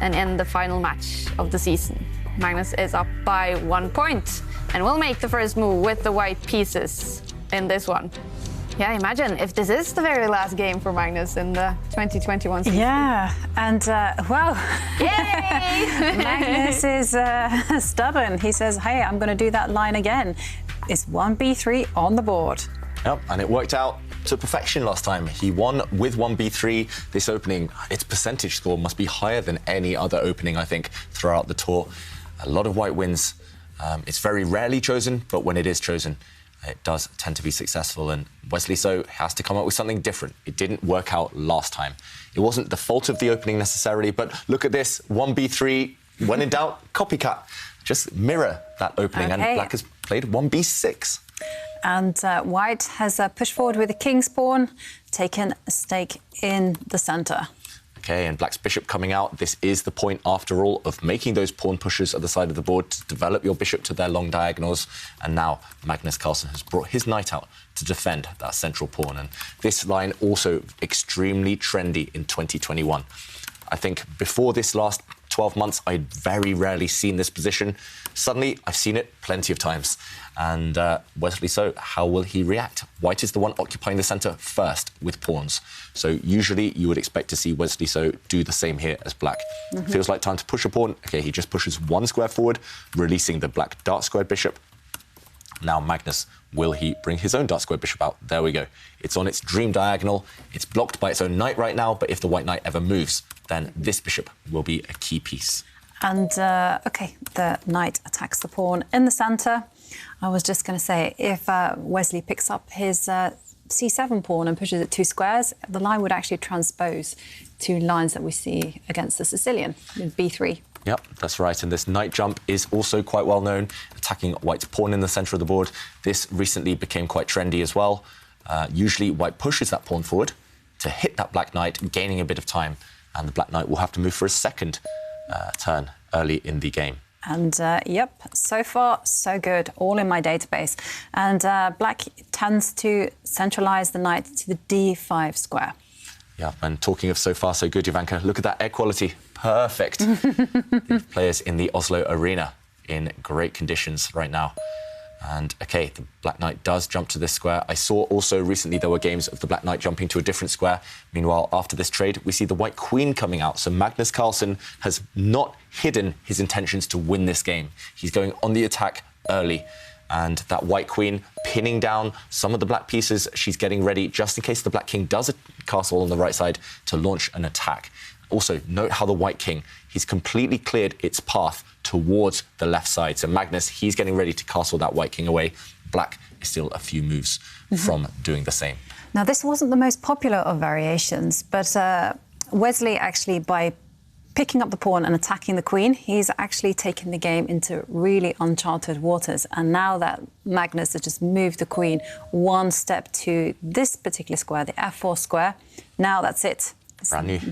and in the final match of the season. Magnus is up by 1 point and will make the first move with the white pieces in this one. Yeah, imagine if this is the very last game for Magnus in the 2021 season. Yeah, and well, yay! Magnus is stubborn. He says, hey, I'm going to do that line again. It's 1b3 on the board. Yep, and it worked out to perfection last time. He won with 1b3. This opening, its percentage score must be higher than any other opening, I think, throughout the tour. A lot of white wins. It's very rarely chosen, but when it is chosen, it does tend to be successful, and Wesley So has to come up with something different. It didn't work out last time. It wasn't the fault of the opening necessarily, but look at this, 1b3, when in doubt, copycat. Just mirror that opening, and black has played 1b6. And white has pushed forward with the king's pawn, taken a stake in the centre. OK, and black's bishop coming out. This is the point, after all, of making those pawn pushes at the side of the board to develop your bishop to their long diagonals. And now Magnus Carlsen has brought his knight out to defend that central pawn. And this line also extremely trendy in 2021. I think before this last 12 months, I'd very rarely seen this position. Suddenly, I've seen it plenty of times. And Wesley So, how will he react? White is the one occupying the centre first with pawns. So usually you would expect to see Wesley So do the same here as black. Feels like time to push a pawn. OK, he just pushes 1 square forward, releasing the black dark squared bishop. Now Magnus, will he bring his own dark squared bishop out? There we go. It's on its dream diagonal. It's blocked by its own knight right now, but if the white knight ever moves, then this bishop will be a key piece. And, OK, the knight attacks the pawn in the centre. I was just going to say, if Wesley picks up his c7 pawn and pushes it 2 squares, the line would actually transpose 2 lines that we see against the Sicilian with b3. Yep, that's right. And this knight jump is also quite well known, attacking white's pawn in the centre of the board. This recently became quite trendy as well. Usually white pushes that pawn forward to hit that black knight, gaining a bit of time, and the black knight will have to move for a second turn early in the game. And, yep, so far, so good, all in my database. And black tends to centralise the knight to the d5 square. Yeah, and talking of so far, so good, Jovanka, look at that air quality. Perfect. The players in the Oslo arena in great conditions right now. And, OK, the black knight does jump to this square. I saw also recently there were games of the black knight jumping to a different square. Meanwhile, after this trade, we see the white queen coming out. So Magnus Carlsen has not hidden his intentions to win this game. He's going on the attack early. And that white queen pinning down some of the black pieces. She's getting ready just in case the black king does a castle on the right side to launch an attack. Also, note how the white king, he's completely cleared its path towards the left side. So Magnus, he's getting ready to castle that white king away. Black is still a few moves from doing the same. Now, this wasn't the most popular of variations, but Wesley actually, by picking up the pawn and attacking the queen, he's actually taken the game into really uncharted waters. And now that Magnus has just moved the queen 1 step to this particular square, the f4 square, now that's it.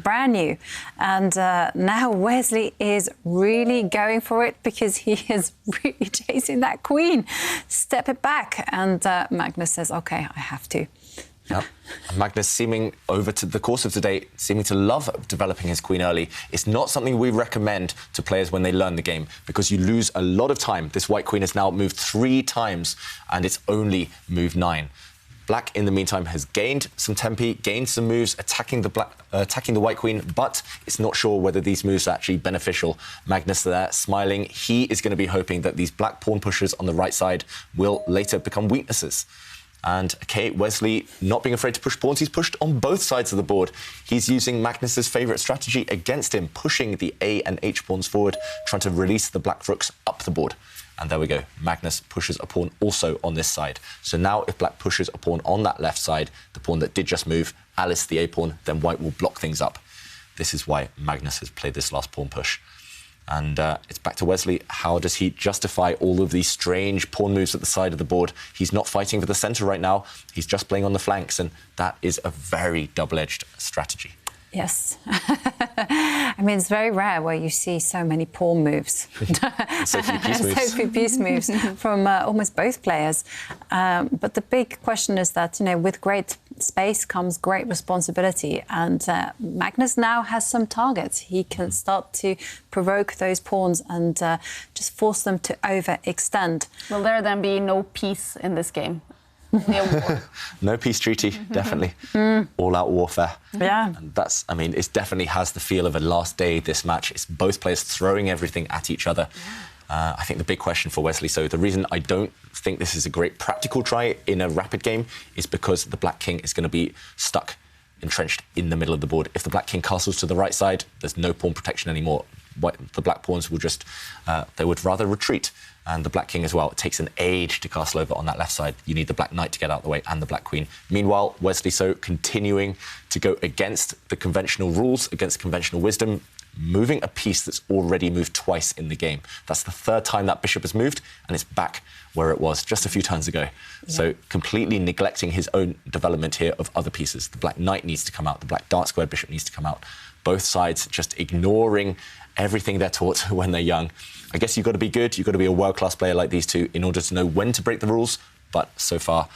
Brand new. And now Wesley is really going for it because he is really chasing that queen. Step it back. And Magnus says, OK, I have to. Yep. Magnus seeming, over to the course of today, seeming to love developing his queen early. It's not something we recommend to players when they learn the game because you lose a lot of time. This white queen has now moved 3 times and it's only moved 9. Black, in the meantime, has gained some tempi, gained some moves, attacking the white queen, but it's not sure whether these moves are actually beneficial. Magnus there, smiling. He is going to be hoping that these black pawn pushes on the right side will later become weaknesses. And, OK, Wesley, not being afraid to push pawns, he's pushed on both sides of the board. He's using Magnus's favourite strategy against him, pushing the A and H pawns forward, trying to release the black rooks up the board. And there we go. Magnus pushes a pawn also on this side. So now if black pushes a pawn on that left side, the pawn that did just move, Alice the A pawn, then white will block things up. This is why Magnus has played this last pawn push. And it's back to Wesley. How does he justify all of these strange pawn moves at the side of the board? He's not fighting for the centre right now. He's just playing on the flanks, and that is a very double-edged strategy. Yes. I mean, it's very rare where you see so many pawn moves. So few piece moves. So few piece moves from almost both players. But the big question is that, you know, with great space comes great responsibility, and Magnus now has some targets. He can start to provoke those pawns and just force them to overextend. Will there then be no peace in this game? No peace treaty, definitely. All-out warfare. Yeah. And that's, I mean, it definitely has the feel of a last day, this match. It's both players throwing everything at each other. I think the big question for Wesley, so the reason I don't think this is a great practical try in a rapid game is because the Black King is going to be stuck, entrenched in the middle of the board. If the Black King castles to the right side, there's no pawn protection anymore. The Black pawns will just, they would rather retreat. And the Black King as well. It takes an age to castle over on that left side. You need the Black Knight to get out of the way and the Black Queen. Meanwhile, Wesley so continuing to go against the conventional rules, against conventional wisdom, moving a piece that's already moved twice in the game. That's the third time that bishop has moved, and it's back where it was just a few turns ago. Yeah. So completely neglecting his own development here of other pieces. The Black Knight needs to come out. The Black dark squared bishop needs to come out. Both sides just ignoring everything they're taught when they're young. I guess you've got to be good, you've got to be a world-class player like these two in order to know when to break the rules, but so far,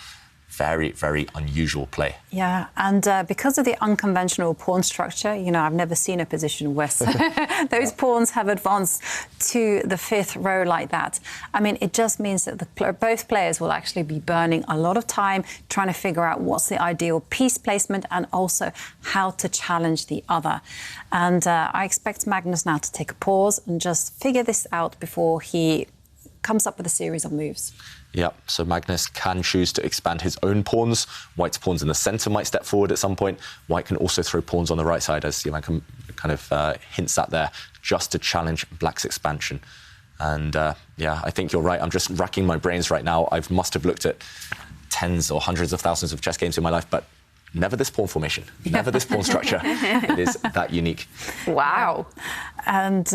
very, very unusual play. Yeah, and because of the unconventional pawn structure, you know, I've never seen a position where those pawns have advanced to the fifth row like that. I mean, it just means that both players will actually be burning a lot of time trying to figure out what's the ideal piece placement and also how to challenge the other. And I expect Magnus now to take a pause and just figure this out before he comes up with a series of moves. Yeah, so Magnus can choose to expand his own pawns. White's pawns in the centre might step forward at some point. White can also throw pawns on the right side, as Jovanka kind of hints at there, just to challenge Black's expansion. And yeah, I think you're right. I'm just racking my brains right now. I must have looked at tens or hundreds of thousands of chess games in my life, but never this pawn formation, never this pawn structure. It is that unique. Wow. And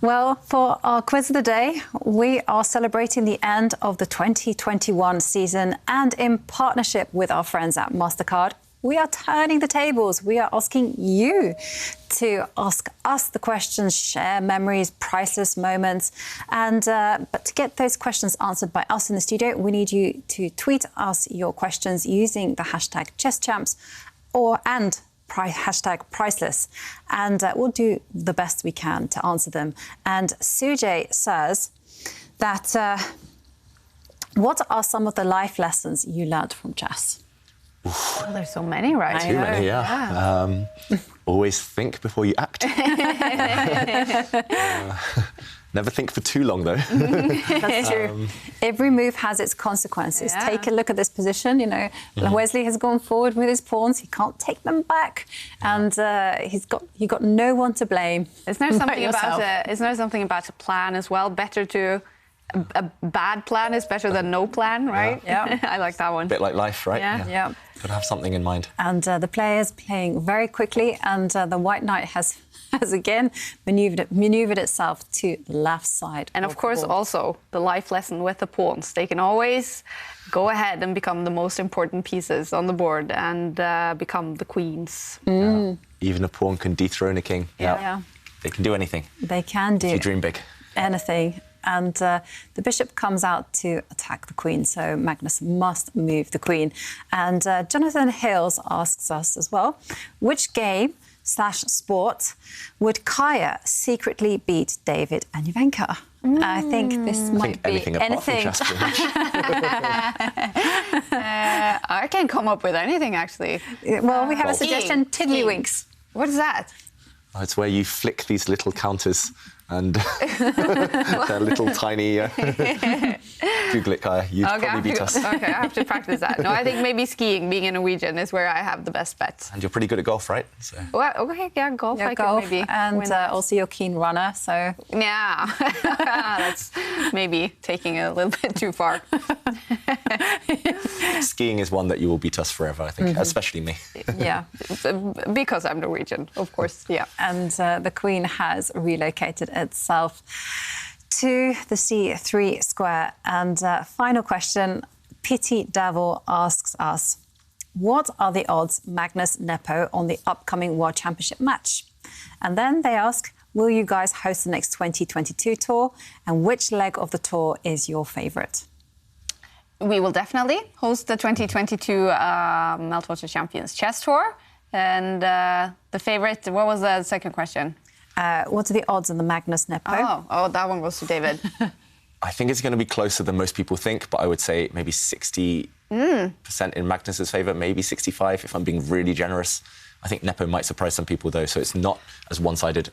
well, for our quiz of the day, we are celebrating the end of the 2021 season, and in partnership with our friends at MasterCard, we are turning the tables. We are asking you to ask us the questions, share memories, priceless moments. And but to get those questions answered by us in the studio, we need you to tweet us your questions using the hashtag ChessChamps and hashtag priceless. And we'll do the best we can to answer them. And Sujay says that what are some of the life lessons you learned from chess? Well, there's so many, right? Too many, yeah. Always think before you act. Never think for too long, though. That's true. Every move has its consequences. Yeah. Take a look at this position. You know, Wesley has gone forward with his pawns. He can't take them back, and you've got no one to blame. Isn't there something about a plan as well? Better to. A bad plan is better than no plan, right? Yeah. I like that one. A bit like life, right? Yeah. Got to have something in mind. And the player's playing very quickly, and the White Knight has again manoeuvred itself to the left side. And of course, also the life lesson with the pawns. They can always go ahead and become the most important pieces on the board and become the queens. Even a pawn can dethrone a king. Yeah. They can do anything. They can do. If you dream big. Anything. And the bishop comes out to attack the queen, so Magnus must move the queen. And Jonathan Hills asks us as well, which game/sport would Kaja secretly beat David and Jovanka? I think this might be anything. Apart from chess, pretty much. I can't come up with anything, actually. Well, we have a suggestion, Tiddlywinks. What is that? Oh, it's where you flick these little counters and they're little tiny... Google it, Kaja. You'd probably beat us. Okay, I have to practice that. No, I think maybe skiing, being a Norwegian, is where I have the best bet. And you're pretty good at golf, right? So. Well, okay, yeah, golf. Yeah, I golf, could maybe and also you're a keen runner, so... Yeah, that's maybe taking it a little bit too far. Skiing is one that you will beat us forever, I think, especially me. Yeah, because I'm Norwegian, of course, yeah. And the queen has relocated itself to the C3 square. And final question, Pity Devil asks us, what are the odds Magnus Nepo on the upcoming World Championship match? And then they ask, will you guys host the next 2022 tour? And which leg of the tour is your favourite? We will definitely host the 2022 Meltwater Champions Chess Tour. And the favorite, what was the second question? What are the odds on the Magnus Nepo? Oh, that one goes to David. I think it's going to be closer than most people think, but I would say maybe 60% in Magnus's favour, maybe 65 if I'm being really generous. I think Nepo might surprise some people, though, so it's not as one-sided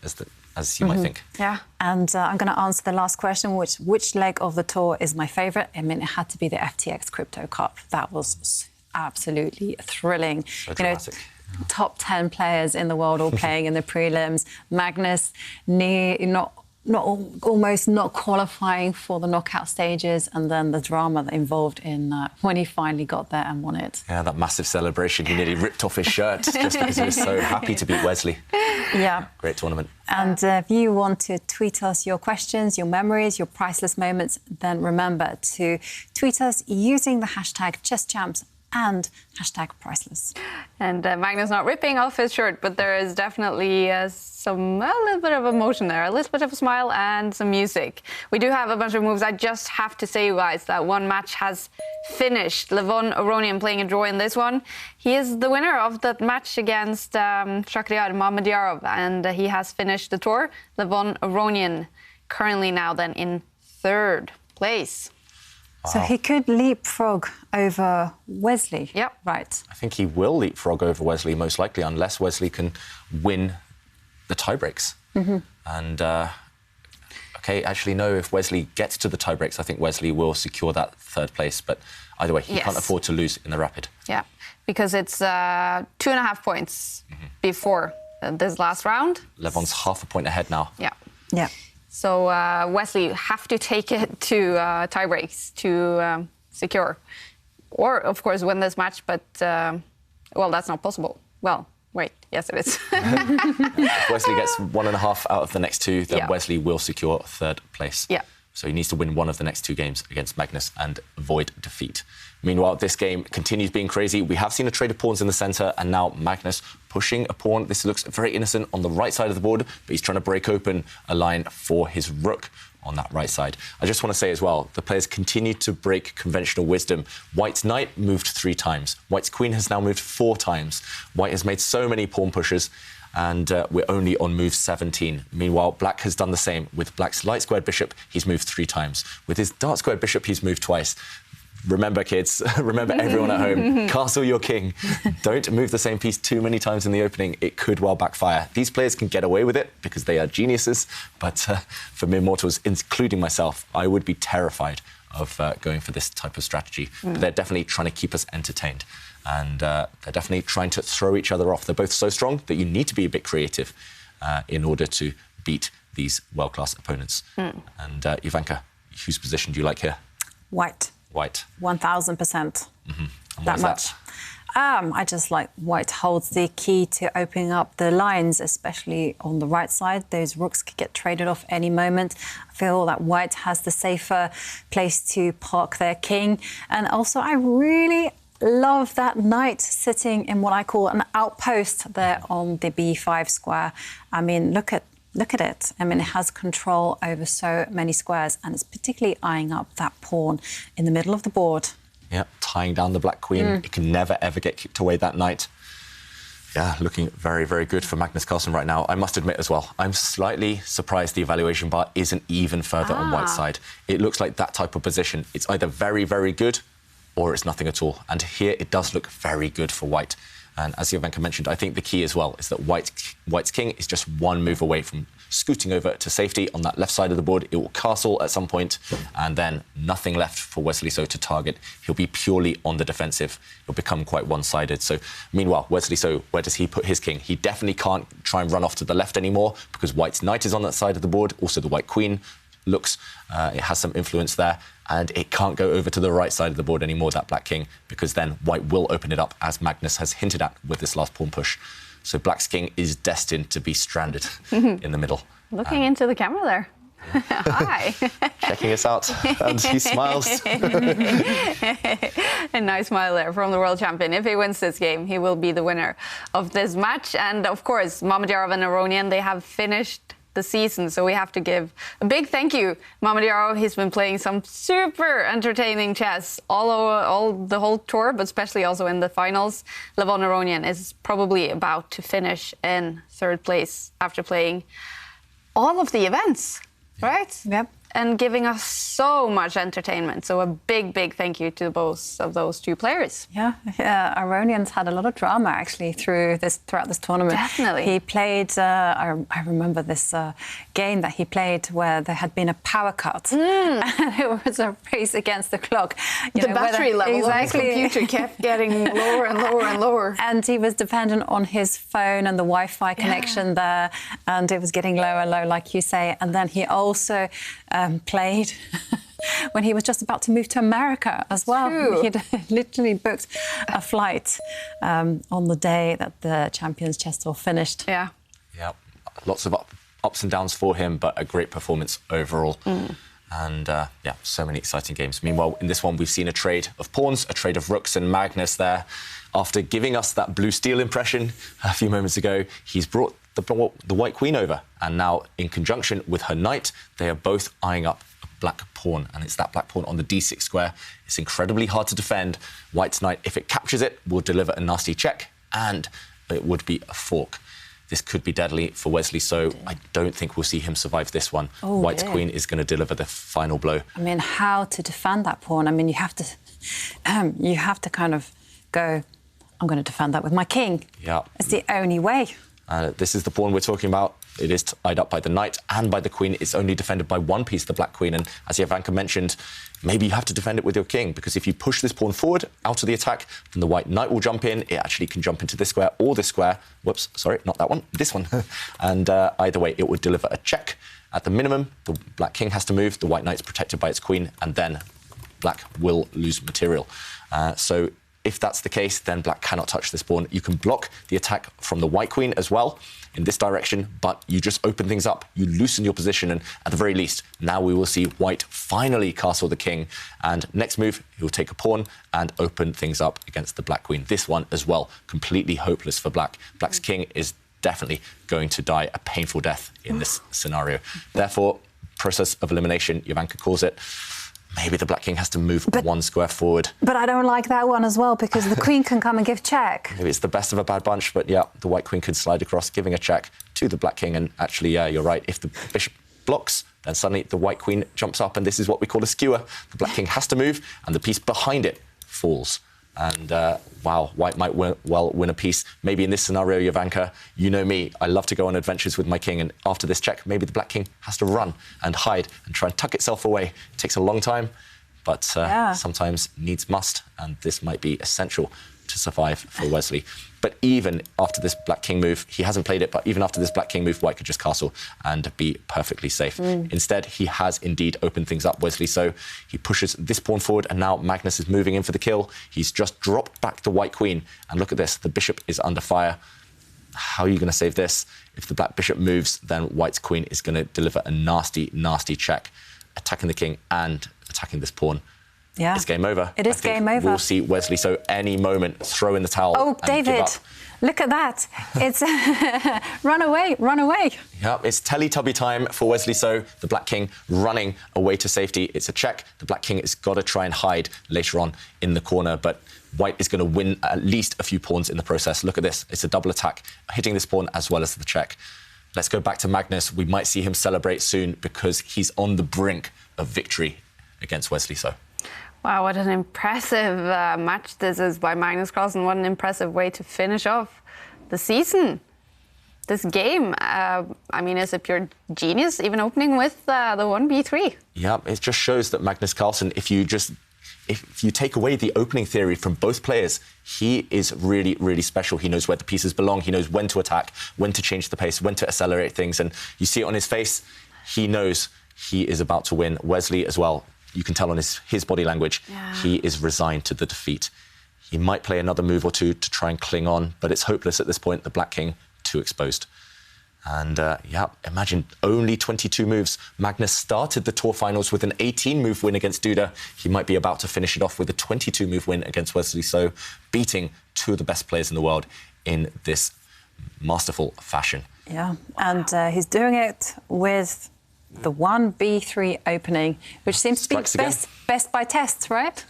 as you might think. Yeah. And I'm going to answer the last question, which leg of the tour is my favourite? I mean, it had to be the FTX Crypto Cup. That was absolutely thrilling. So dramatic. Top 10 players in the world all playing in the prelims. Magnus almost not qualifying for the knockout stages, and then the drama that involved in when he finally got there and won it. Yeah, that massive celebration. He nearly ripped off his shirt just because he was so happy to beat Wesley. Yeah. Great tournament. And if you want to tweet us your questions, your memories, your priceless moments, then remember to tweet us using the hashtag ChessChamps and hashtag priceless. And Magnus not ripping off his shirt, but there is definitely a little bit of emotion there, a little bit of a smile and some music. We do have a bunch of moves. I just have to say, you guys, that one match has finished. Levon Aronian playing a draw in this one. He is the winner of that match against Shakhriyar Mamedyarov, and he has finished the tour. Levon Aronian currently now then in 3rd place. Wow. So he could leapfrog over Wesley. Yep. Right. I think he will leapfrog over Wesley, most likely, unless Wesley can win the tiebreaks. And, OK, actually, no, if Wesley gets to the tiebreaks, I think Wesley will secure that 3rd place. But either way, he can't afford to lose in the rapid. Yeah, because it's 2.5 points before this last round. Levon's half a point ahead now. Yeah. Yeah. So Wesley, you have to take it to tiebreaks to secure. Or, of course, win this match, but, well, that's not possible. Well, wait, yes, it is. If Wesley gets 1.5 out of the next 2, then Wesley will secure 3rd place. Yeah. So he needs to win one of the next 2 games against Magnus and avoid defeat. Meanwhile, this game continues being crazy. We have seen a trade of pawns in the centre, and now Magnus pushing a pawn. This looks very innocent on the right side of the board, but he's trying to break open a line for his rook on that right side. I just want to say as well, the players continue to break conventional wisdom. White's knight moved 3 times. White's queen has now moved 4 times. White has made so many pawn pushes, and we're only on move 17. Meanwhile, black has done the same. With black's light squared bishop, he's moved 3 times. With his dark squared bishop, he's moved twice. Remember, kids, remember everyone at home, castle your king. Don't move the same piece too many times in the opening. It could well backfire. These players can get away with it because they are geniuses, but for mere mortals, including myself, I would be terrified of going for this type of strategy. But they're definitely trying to keep us entertained, and they're definitely trying to throw each other off. They're both so strong that you need to be a bit creative in order to beat these world-class opponents. And Jovanka, whose position do you like here? White. White. 1,000%. That much. I just like White holds the key to opening up the lines, especially on the right side. Those rooks could get traded off any moment. I feel that White has the safer place to park their king. And also, I really love that knight sitting in what I call an outpost there on the b5 square. I mean, look at it. I mean, it has control over so many squares, and it's particularly eyeing up that pawn in the middle of the board. Yeah, tying down the black queen. It can never, ever get kicked away, that knight. Yeah, looking very, very good for Magnus Carlsen right now. I must admit as well, I'm slightly surprised the evaluation bar isn't even further on White's side. It looks like that type of position. It's either very, very good or it's nothing at all. And here it does look very good for White. And as Jovanka mentioned, I think the key as well is that White's king is just 1 move away from scooting over to safety on that left side of the board. It will castle at some point, and then nothing left for Wesley So to target. He'll be purely on the defensive. He'll become quite one-sided. So, meanwhile, Wesley So, where does he put his king? He definitely can't try and run off to the left anymore because White's knight is on that side of the board. Also, the white queen looks, it has some influence there. And it can't go over to the right side of the board anymore, that black king, because then White will open it up, as Magnus has hinted at with this last pawn push. So black's king is destined to be stranded in the middle. Looking into the camera there. Hi. Checking us out, and he smiles. A nice smile there from the world champion. If he wins this game, he will be the winner of this match. And of course, Mamedyarov and Aronian, they have finished the season. So we have to give a big thank you, Mamadou. He's been playing some super entertaining chess all the whole tour, but especially also in the finals. Levon Aronian is probably about to finish in 3rd place after playing all of the events, right? Yep. And giving us so much entertainment. So a big, big thank you to both of those 2 players. Yeah, Aronian's had a lot of drama actually throughout this tournament. Definitely. He played, I remember this game that he played where there had been a power cut. And it was a race against the clock. The battery level of his computer kept getting lower and lower and lower. And he was dependent on his phone and the Wi-Fi connection there. And it was getting lower and lower, like you say. And then he also played when he was just about to move to America as well. True. He'd literally booked a flight on the day that the Champions Chess Tour finished. Yeah. Yeah, lots of ups and downs for him, but a great performance overall. And yeah, so many exciting games. Meanwhile, in this one, we've seen a trade of pawns, a trade of rooks, and Magnus there. After giving us that blue steel impression a few moments ago, he's brought the white queen over. And now, in conjunction with her knight, they are both eyeing up a black pawn. And it's that black pawn on the d6 square. It's incredibly hard to defend. White's knight, if it captures it, will deliver a nasty check. And it would be a fork. This could be deadly for Wesley, so I don't think we'll see him survive this one. White's queen is going to deliver the final blow. I mean, how to defend that pawn? I mean, you have to kind of go, I'm going to defend that with my king. Yeah. It's the only way. This is the pawn we're talking about. It is tied up by the knight and by the queen. It's only defended by one piece, the black queen. And as Jovanka mentioned, maybe you have to defend it with your king, because if you push this pawn forward out of the attack, then the white knight will jump in. It actually can jump into this square or this square. Whoops, sorry, not that one, this one. And either way, it would deliver a check. At the minimum, the black king has to move. The white knight's protected by its queen, and then black will lose material. So if that's the case, then black cannot touch this pawn. You can block the attack from the white queen as well in this direction, but you just open things up. You loosen your position, and at the very least, now we will see white finally castle the king. And next move, he'll take a pawn and open things up against the black queen. This one as well, completely hopeless for black. Black's king is definitely going to die a painful death in this scenario. Therefore, process of elimination, Jovanka calls it. Maybe the black king has to move one square forward. But I don't like that one as well, because the queen can come and give check. Maybe it's the best of a bad bunch, but yeah, the white queen could slide across, giving a check to the black king. And actually, yeah, you're right. If the bishop blocks, then suddenly the white queen jumps up, and this is what we call a skewer. The black king has to move, and the piece behind it falls. And, wow, white might win a piece. Maybe in this scenario, Jovanka, you know me, I love to go on adventures with my king, and after this check, maybe the black king has to run and hide and try and tuck itself away. It takes a long time, but sometimes needs must, and this might be essential to survive for Wesley. But even after this black king move, he hasn't played it, but even after this black king move, white could just castle and be perfectly safe. Instead, he has indeed opened things up, Wesley. So he pushes this pawn forward, and now Magnus is moving in for the kill. He's just dropped back the white queen. And look at this, the bishop is under fire. How are you going to save this? If the black bishop moves, then white's queen is going to deliver a nasty, nasty check, attacking the king and attacking this pawn. Yeah. It's game over. It is game over. We'll see Wesley, so any moment, throw in the towel. Oh, and David, give up. Look at that. It's run away, run away. Yeah, it's Teletubby time for Wesley, so the black king running away to safety. It's a check. The black king has got to try and hide later on in the corner, but white is going to win at least a few pawns in the process. Look at this. It's a double attack, hitting this pawn as well as the check. Let's go back to Magnus. We might see him celebrate soon because he's on the brink of victory against Wesley. So. Wow, what an impressive match this is by Magnus Carlsen. What an impressive way to finish off the season. This game, I mean, is a pure genius, even opening with the 1b3. Yeah, it just shows that Magnus Carlsen, if you take away the opening theory from both players, he is really, really special. He knows where the pieces belong. He knows when to attack, when to change the pace, when to accelerate things. And you see it on his face. He knows he is about to win. Wesley as well. You can tell on his body language, he is resigned to the defeat. He might play another move or two to try and cling on, but it's hopeless at this point. The black king, too exposed. And yeah, imagine only 22 moves. Magnus started the tour finals with an 18-move win against Duda. He might be about to finish it off with a 22-move win against Wesley. So beating two of the best players in the world in this masterful fashion. Yeah, and he's doing it with the 1b3 opening, which seems to be best by test, right?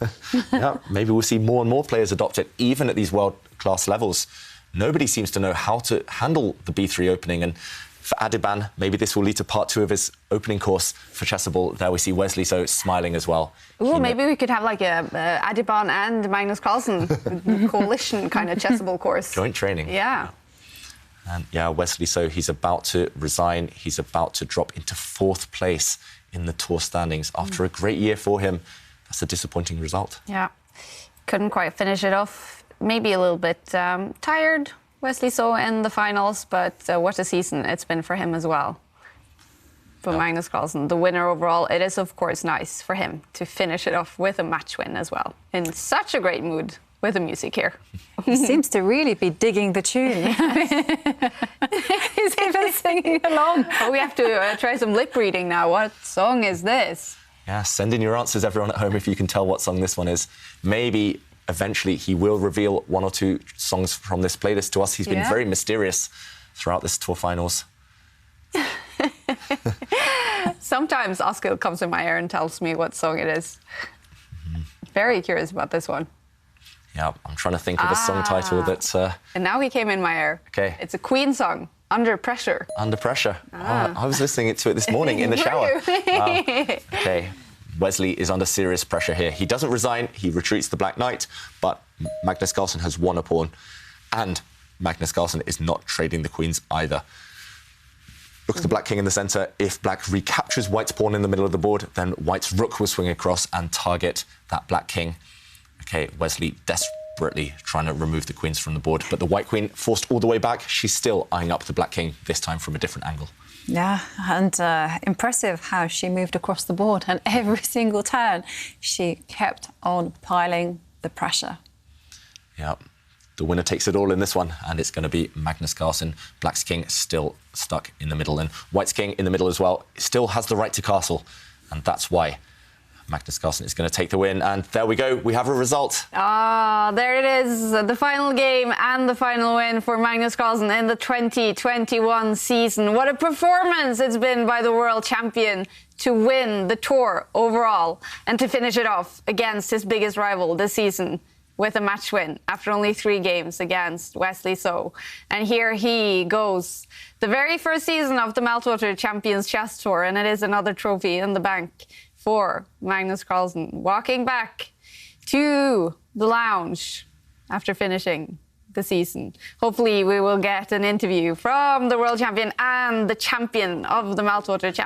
Yeah, maybe we'll see more and more players adopt it, even at these world-class levels. Nobody seems to know how to handle the b3 opening, and for Adiban, maybe this will lead to part 2 of his opening course for chessable. There we see Wesley so smiling as well. Ooh, maybe we could have like a Adiban and Magnus Carlsen coalition kind of chessable course. Joint training. Yeah. And yeah, Wesley, so he's about to resign. He's about to drop into 4th place in the tour standings after a great year for him. That's a disappointing result. Yeah, couldn't quite finish it off. Maybe a little bit tired, Wesley So in the finals, but what a season it's been for him as well. For Magnus Carlsen, the winner overall, it is of course nice for him to finish it off with a match win as well. In such a great mood with the music here. He seems to really be digging the tune. He's even singing along. Oh, we have to try some lip reading now. What song is this? Yeah, send in your answers, everyone at home, if you can tell what song this one is. Maybe eventually he will reveal 1 or 2 songs from this playlist to us. He's been very mysterious throughout this tour finals. Sometimes Oskil comes in my ear and tells me what song it is. Very curious about this one. Yeah, I'm trying to think of a song title that's... And now he came in my ear. Okay. It's a Queen song, Under Pressure. Under Pressure. Oh, I was listening to it this morning in the shower. Okay, Wesley is under serious pressure here. He doesn't resign, he retreats the Black Knight, but Magnus Carlsen has won a pawn, and Magnus Carlsen is not trading the queens either. Look at the Black King in the centre. If Black recaptures White's pawn in the middle of the board, then White's rook will swing across and target that Black King. Okay, Wesley desperately trying to remove the queens from the board, but the White Queen forced all the way back. She's still eyeing up the Black King, this time from a different angle. Yeah, and impressive how she moved across the board, and every single turn she kept on piling the pressure. Yeah, the winner takes it all in this one, and it's going to be Magnus Carlsen. Black's king still stuck in the middle, and White's king in the middle as well. Still has the right to castle, and that's why Magnus Carlsen is going to take the win. And there we go, we have a result. Ah, there it is, the final game and the final win for Magnus Carlsen in the 2021 season. What a performance it's been by the world champion to win the tour overall and to finish it off against his biggest rival this season with a match win after only 3 games against Wesley So. And here he goes. The very first season of the Meltwater Champions Chess Tour, and it is another trophy in the bank for Magnus Carlsen, walking back to the lounge after finishing the season. Hopefully we will get an interview from the world champion and the champion of the Meltwater Champions.